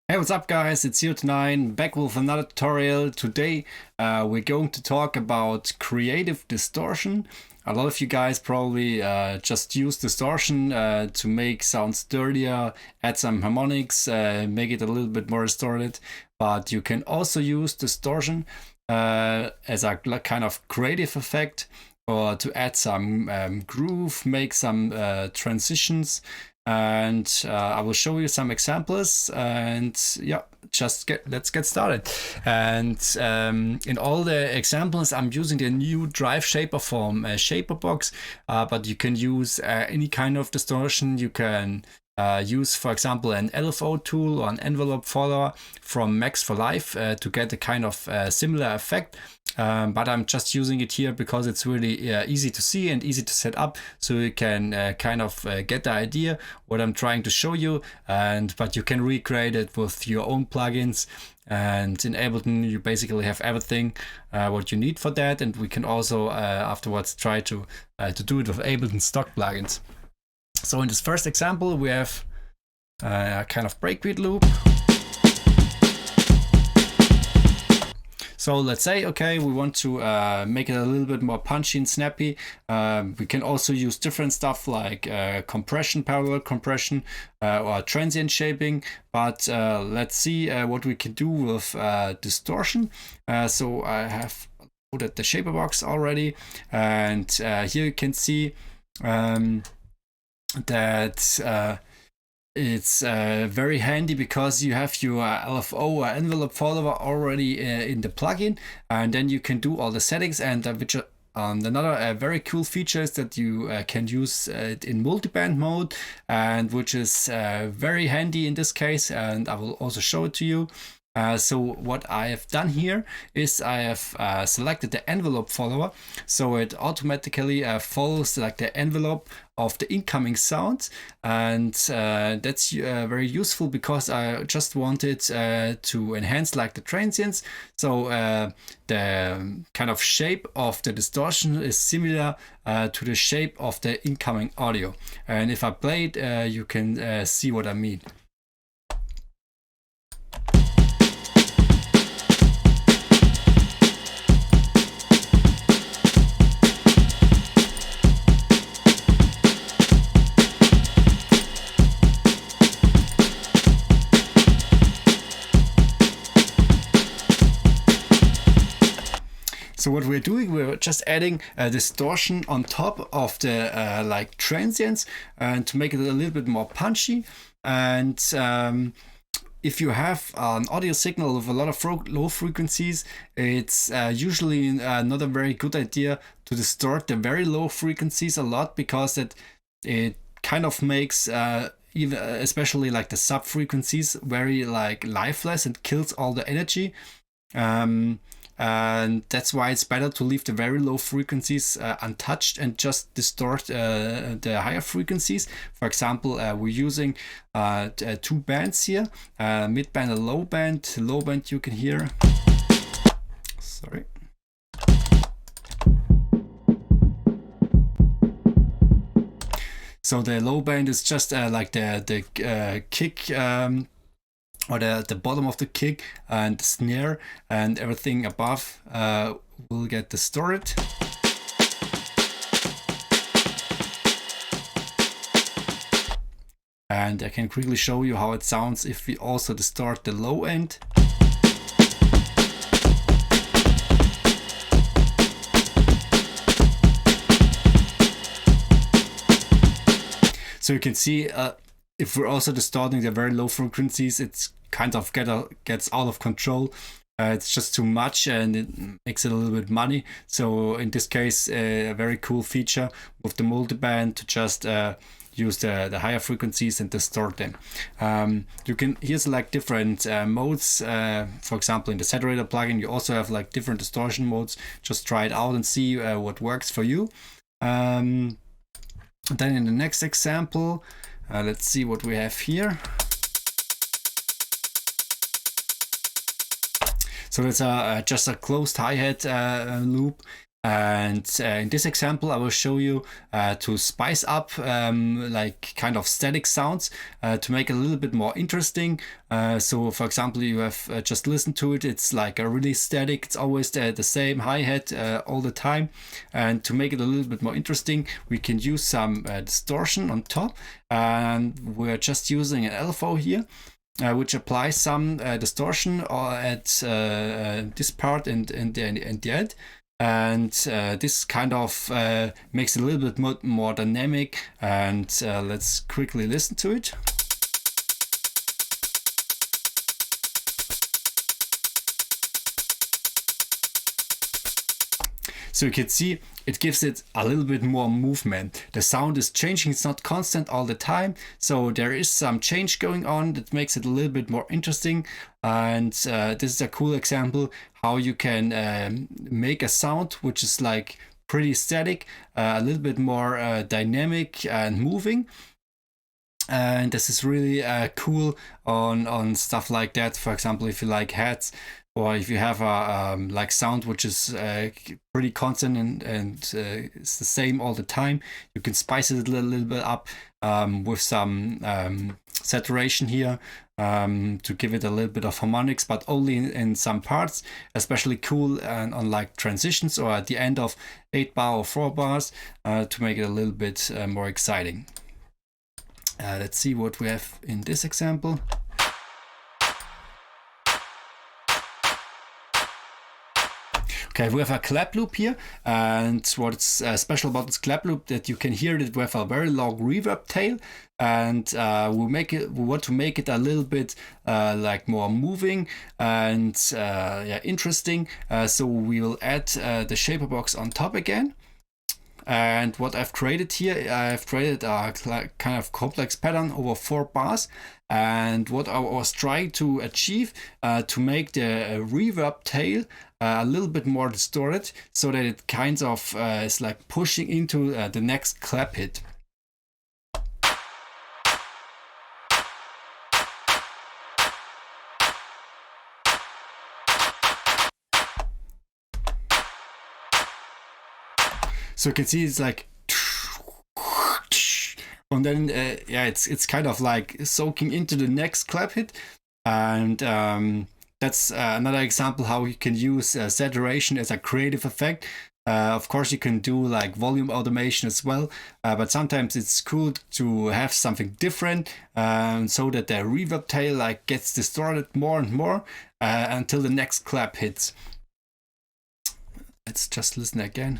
Hey, what's up guys? It's Hihat back with another tutorial. Today we're going to talk about creative distortion. A lot of you guys probably just use distortion to make sounds dirtier, add some harmonics, make it a little bit more distorted. But you can also use distortion as a kind of creative effect, or to add some groove, make some transitions. And I will show you some examples, and yeah, let's get started. And in all the examples, I'm using the new Drive Shaper from Shaper Box, but you can use any kind of distortion. You can use, for example, an LFO tool or an envelope follower from Max for Life to get a kind of similar effect. But I'm just using it here because it's really easy to see and easy to set up, so you can kind of get the idea what I'm trying to show you. But you can recreate it with your own plugins. And in Ableton, you basically have everything what you need for that. And we can also afterwards try to do it with Ableton stock plugins. So in this first example, we have a kind of breakweed loop. So let's say, okay, we want to make it a little bit more punchy and snappy. We can also use different stuff like compression, parallel compression, or transient shaping. But let's see what we can do with distortion. So I have loaded the Shaper Box already, and here you can see that it's very handy because you have your LFO or envelope follower already in the plugin, and then you can do all the settings. And another very cool feature is that you can use it in multiband mode, and which is very handy in this case, and I will also show it to you. So what I have done here is I have selected the envelope follower, so it automatically follows like the envelope of the incoming sounds, and that's very useful because I just wanted to enhance like the transients. So the kind of shape of the distortion is similar to the shape of the incoming audio, and if I play it, you can see what I mean. So what we're doing, we're just adding a distortion on top of the like transients, and to make it a little bit more punchy. And if you have an audio signal with a lot of low frequencies, it's usually not a very good idea to distort the very low frequencies a lot, because it kind of makes even especially like the sub frequencies very like lifeless and kills all the energy. And that's why it's better to leave the very low frequencies untouched and just distort the higher frequencies. For example, we're using two bands here, mid band and low band. Low band you can hear. Sorry. So the low band is just like the kick, or the bottom of the kick and the snare, and everything above will get distorted. And I can quickly show you how it sounds if we also distort the low end. So you can see if we're also distorting the very low frequencies, it's kind of gets out of control. It's just too much, and it makes it a little bit muddy. So in this case, a very cool feature with the multiband to just use the higher frequencies and distort them. You can here select different modes. For example, in the Saturator plugin, you also have like different distortion modes. Just try it out and see what works for you. Then in the next example, let's see what we have here. So it's just a closed hi-hat loop, And in this example, I will show you to spice up like kind of static sounds to make it a little bit more interesting. So for example, you have just listened to it. It's like a really static. It's always the same hi-hat all the time. And to make it a little bit more interesting, we can use some distortion on top. And we're just using an LFO here. Which applies some distortion at this part and the end. And this kind of makes it a little bit more dynamic. And let's quickly listen to it. So you can see it gives it a little bit more movement. The sound is changing, it's not constant all the time. So there is some change going on that makes it a little bit more interesting. And this is a cool example how you can make a sound which is like pretty static, a little bit more dynamic and moving. And this is really cool on stuff like that. For example, if you like hats, or if you have a like sound which is pretty constant and it's the same all the time, you can spice it a little bit up with some saturation here to give it a little bit of harmonics, but only in some parts. Especially cool and on like transitions or at the end of 8 bar or 4 bars to make it a little bit more exciting. Let's see what we have in this example. Okay, we have a clap loop here, and what's special about this clap loop that you can hear it with a very long reverb tail, and we want to make it a little bit like more moving and yeah, interesting. So we will add the shaper box on top again. And what I've created here, I've created a kind of complex pattern over 4 bars. And what I was trying to achieve to make the reverb tail a little bit more distorted, so that it kind of is like pushing into the next clap hit. So you can see it's like, and then yeah, it's kind of like soaking into the next clap hit. And that's another example how you can use saturation as a creative effect. Of course, you can do like volume automation as well, but sometimes it's cool to have something different, so that the reverb tail like gets distorted more and more until the next clap hits. Let's just listen again.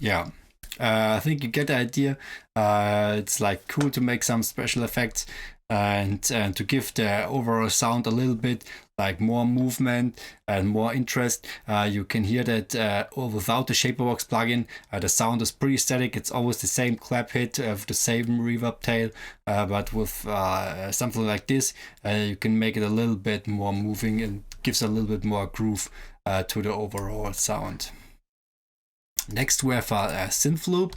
Yeah, I think you get the idea. It's like cool to make some special effects and to give the overall sound a little bit like more movement and more interest. You can hear that without the Shaperbox plugin, the sound is pretty static. It's always the same clap hit of the same reverb tail, but with something like this, you can make it a little bit more moving and gives a little bit more groove to the overall sound. Next we have a Synth Loop.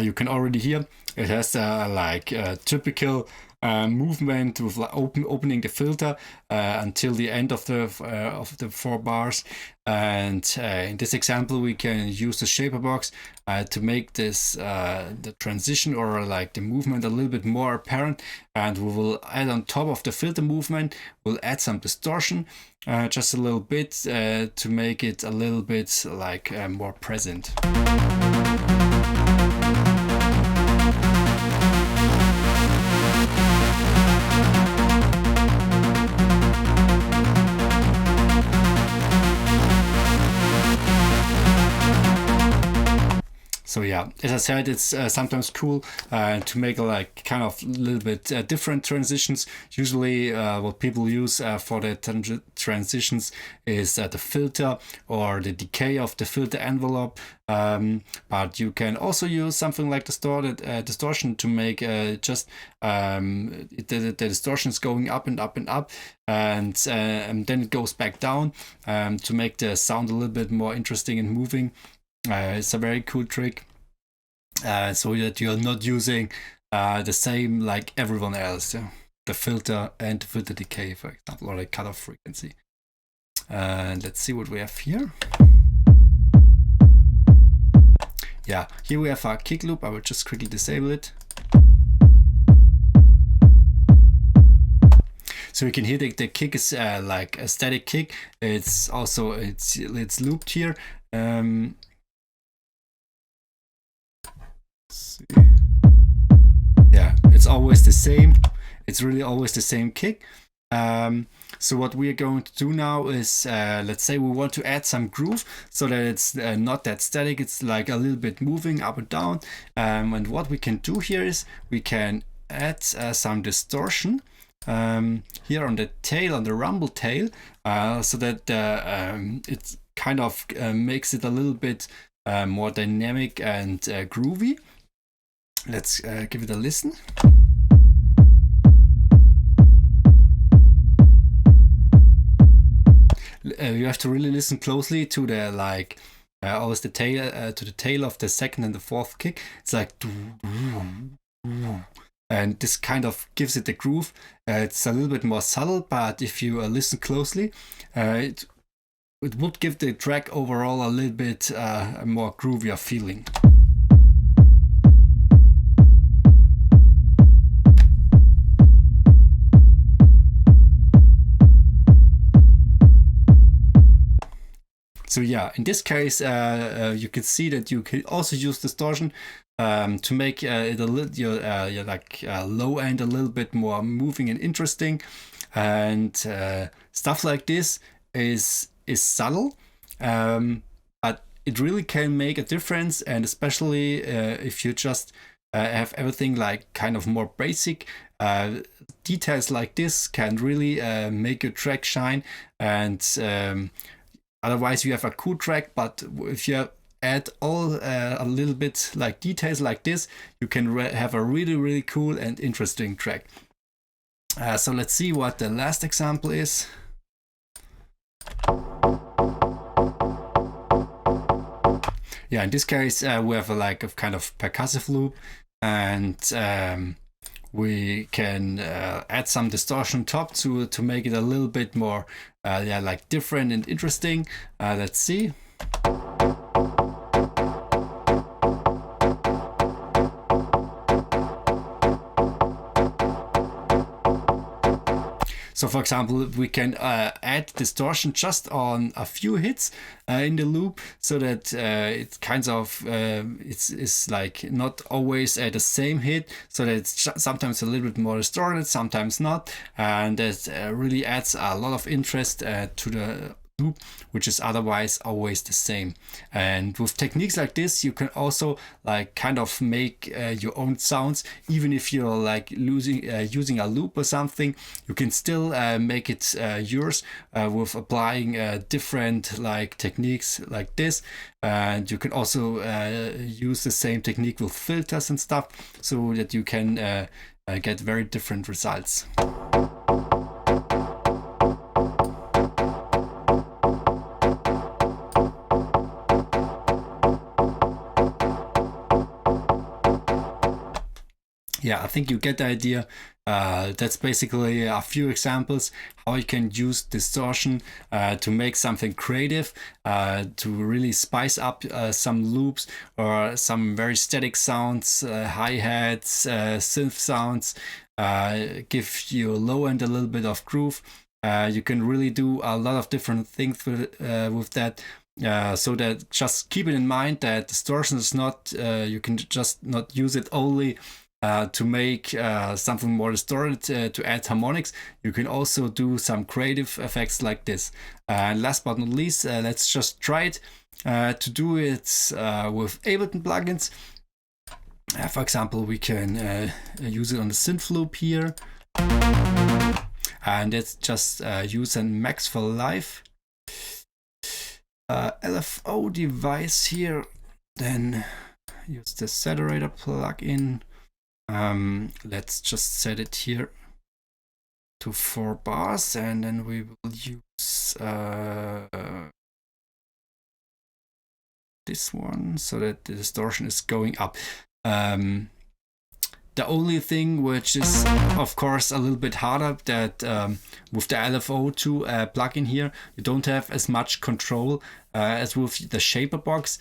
You can already hear it has like a typical movement with like opening the filter until the end of the 4 bars. And in this example, we can use the shaper box to make this the transition or like the movement a little bit more apparent. And we will add on top of the filter movement, we'll add some distortion, just a little bit to make it a little bit like more present. So yeah, as I said, it's sometimes cool to make like kind of a little bit different transitions. Usually what people use for the transitions is the filter or the decay of the filter envelope. But you can also use something like distortion to make just the distortion is going up and up and up, and then it goes back down to make the sound a little bit more interesting and moving. It's a very cool trick, so that you're not using the same like everyone else. Yeah? The filter and the filter decay, for example, or the cutoff frequency. Let's see what we have here. Yeah, here we have our kick loop. I will just quickly disable it. So you can hear the kick is like a static kick. It's also it's looped here. Yeah, it's always the same. It's really always the same kick. So what we are going to do now is, let's say we want to add some groove so that it's not that static. It's like a little bit moving up and down. And what we can do here is we can add some distortion here on the tail, on the rumble tail, so that it kind of makes it a little bit more dynamic and groovy. Let's give it a listen. You have to really listen closely to the like always the tail to the tail of the second and the fourth kick. It's like, and this kind of gives it the groove. It's a little bit more subtle, but if you listen closely, it would give the track overall a little bit a more groovier feeling. So yeah, in this case, you can see that you can also use distortion to make it a little your like low end a little bit more moving and interesting, and stuff like this is subtle, but it really can make a difference, and especially if you just have everything like kind of more basic. Details like this can really make your track shine, and otherwise you have a cool track, but if you add all a little bit like details like this, you can have a really cool and interesting track. So let's see what the last example is. Yeah, in this case we have a kind of percussive loop, and we can add some distortion top to make it a little bit more like different and interesting. Let's see. So for example, we can add distortion just on a few hits in the loop, so that it kind of it's like not always at the same hit, so that it's sometimes a little bit more distorted, sometimes not, and that really adds a lot of interest to the loop, which is otherwise always the same. And with techniques like this, you can also like kind of make your own sounds. Even if you're like using a loop or something, you can still make it yours with applying different like techniques like this. And you can also use the same technique with filters and stuff, so that you can get very different results. Yeah, I think you get the idea. That's basically a few examples how you can use distortion to make something creative, to really spice up some loops or some very static sounds, hi-hats, synth sounds, give you low end a little bit of groove. You can really do a lot of different things with that. So that just keep it in mind that distortion is not, you can just not use it only to make something more distorted, to add harmonics. You can also do some creative effects like this. And last but not least, let's just try it to do it with Ableton plugins. For example, we can use it on the Synth Loop here. And let's just use a Max for Live LFO device here. Then use the Saturator plugin. Let's just set it here to 4 bars, and then we will use this one so that the distortion is going up. The only thing which is of course a little bit harder, that with the LFO2 plugin here, you don't have as much control as with the Shaper box.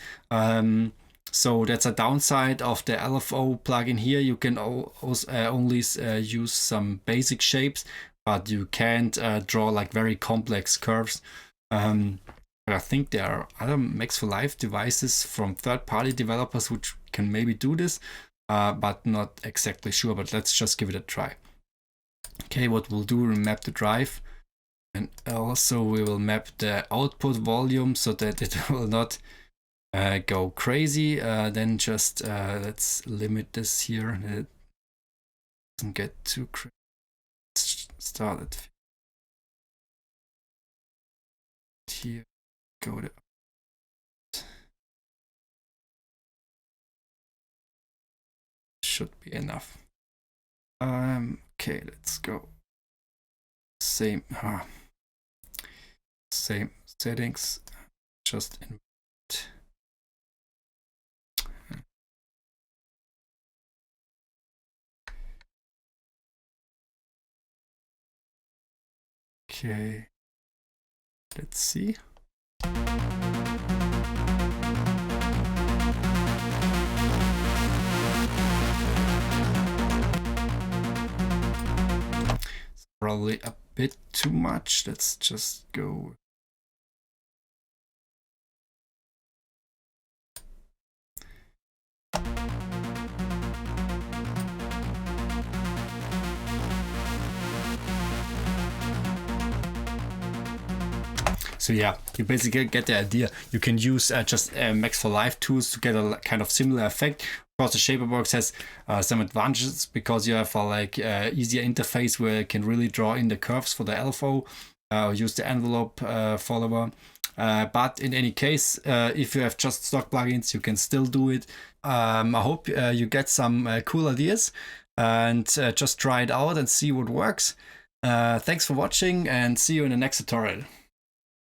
So that's a downside of the LFO plugin here. You can only use some basic shapes, but you can't draw like very complex curves. But I think there are other Max for Live devices from third-party developers which can maybe do this, but not exactly sure. But let's just give it a try. Okay, what we'll do, we'll map the drive, and also we will map the output volume so that it will not go crazy. Then just let's limit this here. It doesn't get too crazy. Let's start it here. Go to should be enough. Okay, let's go. Same settings. Just in. Okay, let's see. It's probably a bit too much. Let's just go. So yeah, you basically get the idea. You can use just Max for Live tools to get a kind of similar effect. Of course, the Shaper box has some advantages because you have a easier interface where you can really draw in the curves for the LFO, use the envelope follower. But in any case, if you have just stock plugins, you can still do it. I hope you get some cool ideas and just try it out and see what works. Thanks for watching, and see you in the next tutorial.